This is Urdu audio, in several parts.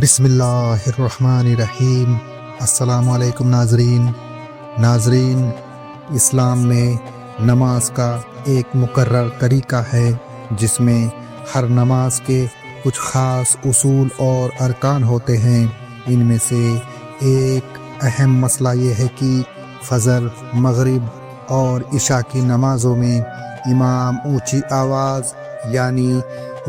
بسم اللہ الرحمن الرحیم۔ السلام علیکم ناظرین، اسلام میں نماز کا ایک مقرر طریقہ ہے جس میں ہر نماز کے کچھ خاص اصول اور ارکان ہوتے ہیں۔ ان میں سے ایک اہم مسئلہ یہ ہے کہ فجر، مغرب اور عشاء کی نمازوں میں امام اونچی آواز یعنی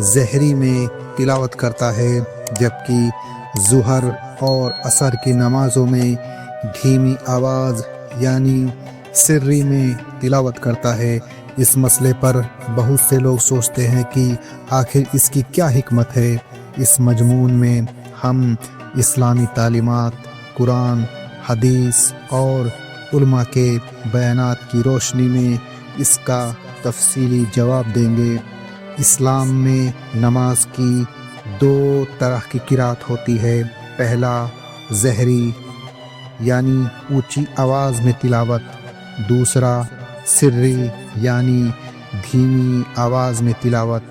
زہری میں تلاوت کرتا ہے، جبکہ ظہر اور عصر کی نمازوں میں دھیمی آواز یعنی سری میں تلاوت کرتا ہے۔ اس مسئلے پر بہت سے لوگ سوچتے ہیں کہ آخر اس کی کیا حکمت ہے۔ اس مضمون میں ہم اسلامی تعلیمات، قرآن، حدیث اور علماء کے بیانات کی روشنی میں اس کا تفصیلی جواب دیں گے۔ اسلام میں نماز کی دو طرح کی قرات ہوتی ہے۔ پہلا زہری یعنی اونچی آواز میں تلاوت، دوسرا سری یعنی دھیمی آواز میں تلاوت۔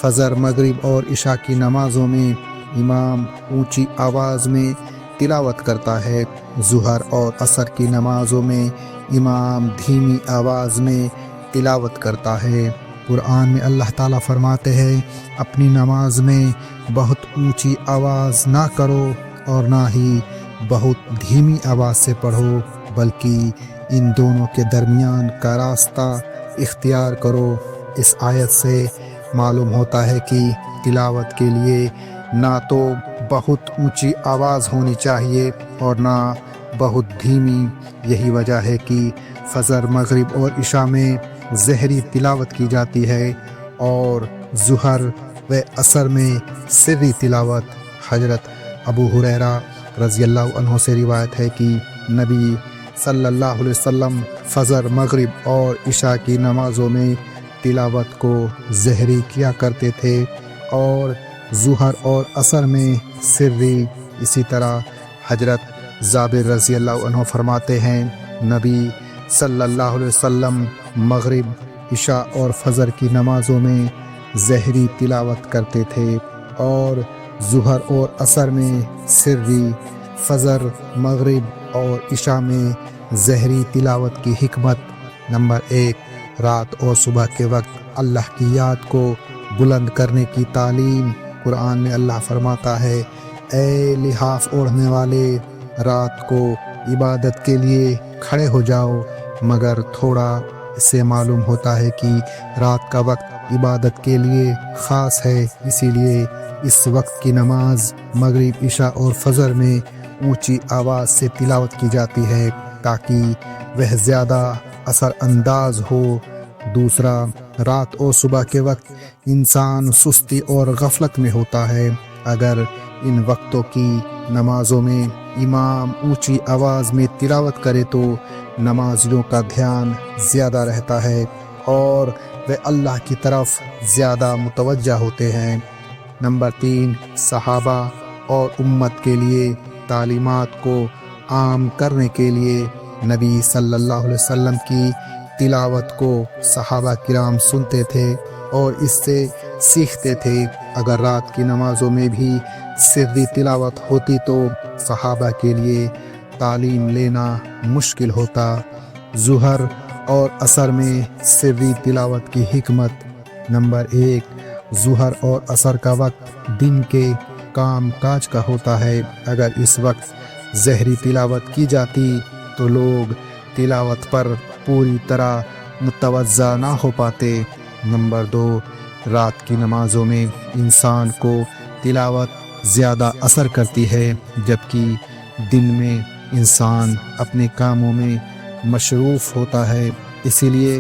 فجر، مغرب اور عشاء کی نمازوں میں امام اونچی آواز میں تلاوت کرتا ہے، ظہر اور عصر کی نمازوں میں امام دھیمی آواز میں تلاوت کرتا ہے۔ قرآن میں اللہ تعالیٰ فرماتے ہیں، اپنی نماز میں بہت اونچی آواز نہ کرو اور نہ ہی بہت دھیمی آواز سے پڑھو، بلکہ ان دونوں کے درمیان کا راستہ اختیار کرو۔ اس آیت سے معلوم ہوتا ہے کہ تلاوت کے لیے نہ تو بہت اونچی آواز ہونی چاہیے اور نہ بہت دھیمی۔ یہی وجہ ہے کہ فجر، مغرب اور عشاء میں زہری تلاوت کی جاتی ہے اور ظہر و عصر میں سری تلاوت۔ حضرت ابو ہریرہ رضی اللہ عنہ سے روایت ہے کہ نبی صلی اللہ علیہ وسلم فجر، مغرب اور عشاء کی نمازوں میں تلاوت کو زہری کیا کرتے تھے اور ظہر اور عصر میں سری۔ اسی طرح حضرت جابر رضی اللہ عنہ فرماتے ہیں، نبی صلی اللہ علیہ وسلم مغرب، عشاء اور فجر کی نمازوں میں زہری تلاوت کرتے تھے اور ظہر اور عصر میں سری۔ فجر، مغرب اور عشاء میں زہری تلاوت کی حکمت۔ نمبر 1، رات اور صبح کے وقت اللہ کی یاد کو بلند کرنے کی تعلیم۔ قرآن میں اللہ فرماتا ہے، اے لحاف اوڑھنے والے، رات کو عبادت کے لیے کھڑے ہو جاؤ۔ مگر تھوڑا اس سے معلوم ہوتا ہے کہ رات کا وقت عبادت کے لیے خاص ہے، اسی لیے اس وقت کی نماز مغرب، عشاء اور فجر میں اونچی آواز سے تلاوت کی جاتی ہے تاکہ وہ زیادہ اثر انداز ہو۔ دوسرا، رات اور صبح کے وقت انسان سستی اور غفلت میں ہوتا ہے۔ اگر ان وقتوں کی نمازوں میں امام اونچی آواز میں تلاوت کرے تو نمازیوں کا دھیان زیادہ رہتا ہے اور وہ اللہ کی طرف زیادہ متوجہ ہوتے ہیں۔ نمبر 3، صحابہ اور امت کے لیے تعلیمات کو عام کرنے کے لیے نبی صلی اللہ علیہ وسلم کی تلاوت کو صحابہ کرام سنتے تھے اور اس سے سیکھتے تھے۔ اگر رات کی نمازوں میں بھی سری تلاوت ہوتی تو صحابہ کے لیے تعلیم لینا مشکل ہوتا۔ ظہر اور عصر میں سری تلاوت کی حکمت۔ نمبر 1، ظہر اور عصر کا وقت دن کے کام کاج کا ہوتا ہے۔ اگر اس وقت زہری تلاوت کی جاتی تو لوگ تلاوت پر پوری طرح متوجہ نہ ہو پاتے۔ نمبر 2، رات کی نمازوں میں انسان کو تلاوت زیادہ اثر کرتی ہے، جبکہ دن میں انسان اپنے کاموں میں مصروف ہوتا ہے، اسی لیے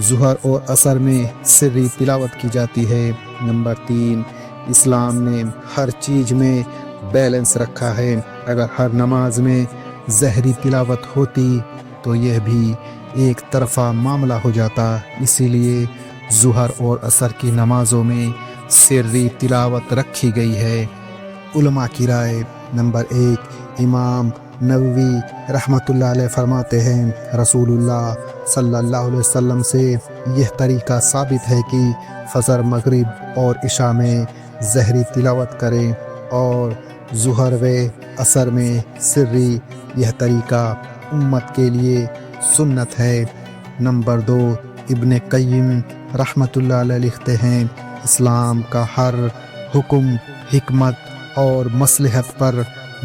ظہر اور عصر میں سری تلاوت کی جاتی ہے۔ نمبر 3، اسلام نے ہر چیز میں بیلنس رکھا ہے۔ اگر ہر نماز میں زہری تلاوت ہوتی تو یہ بھی ایک طرفہ معاملہ ہو جاتا، اسی لیے ظہر اور عصر کی نمازوں میں سری تلاوت رکھی گئی ہے۔ علماء کی رائے۔ نمبر 1، امام نووی رحمۃ اللہ علیہ فرماتے ہیں، رسول اللہ صلی اللہ علیہ وسلم سے یہ طریقہ ثابت ہے کہ فجر، مغرب اور عشاء میں زہری تلاوت کریں اور ظہر و عصر میں سری یہ طریقہ امت کے لیے سنت ہے۔ نمبر 2، ابن قیم رحمۃ اللہ علیہ لکھتے ہیں اسلام کا ہر حکم حکمت اور مصلحت پر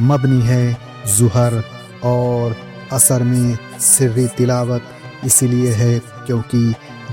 مبنی ہے۔ ظہر اور عصر میں سری تلاوت اس لیے ہے کیونکہ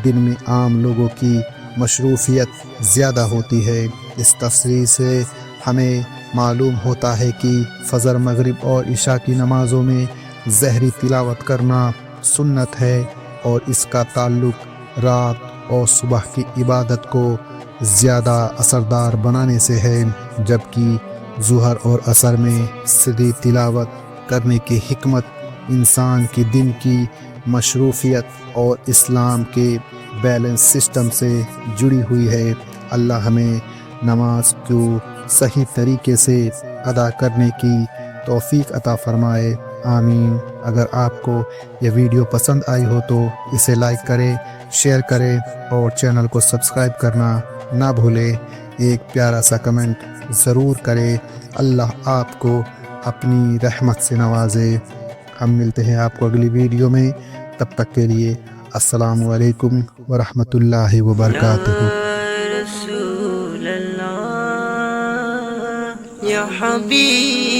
دن میں عام لوگوں کی مصروفیت زیادہ ہوتی ہے۔ اس تفسیر سے ہمیں معلوم ہوتا ہے کہ فجر مغرب اور عشاء کی نمازوں میں ظہری تلاوت کرنا سنت ہے اور اس کا تعلق رات اور صبح کی عبادت کو زیادہ اثردار بنانے سے ہے، جبکہ ظہر اور عصر میں سری تلاوت کرنے کی حکمت انسان کی دن کی مصروفیت اور اسلام کے بیلنس سسٹم سے جڑی ہوئی ہے۔ اللہ ہمیں نماز کو صحیح طریقے سے ادا کرنے کی توفیق عطا فرمائے، آمین۔ اگر آپ کو یہ ویڈیو پسند آئی ہو تو اسے لائک کریں، شیئر کریں اور چینل کو سبسکرائب کرنا نہ بھولیں۔ ایک پیارا سا کمنٹ ضرور کریں۔ اللہ آپ کو اپنی رحمت سے نوازے۔ ہم ملتے ہیں آپ کو اگلی ویڈیو میں، تب تک کے لیے السلام علیکم ورحمۃ اللہ وبرکاتہ۔ رسول اللہ یا حبیب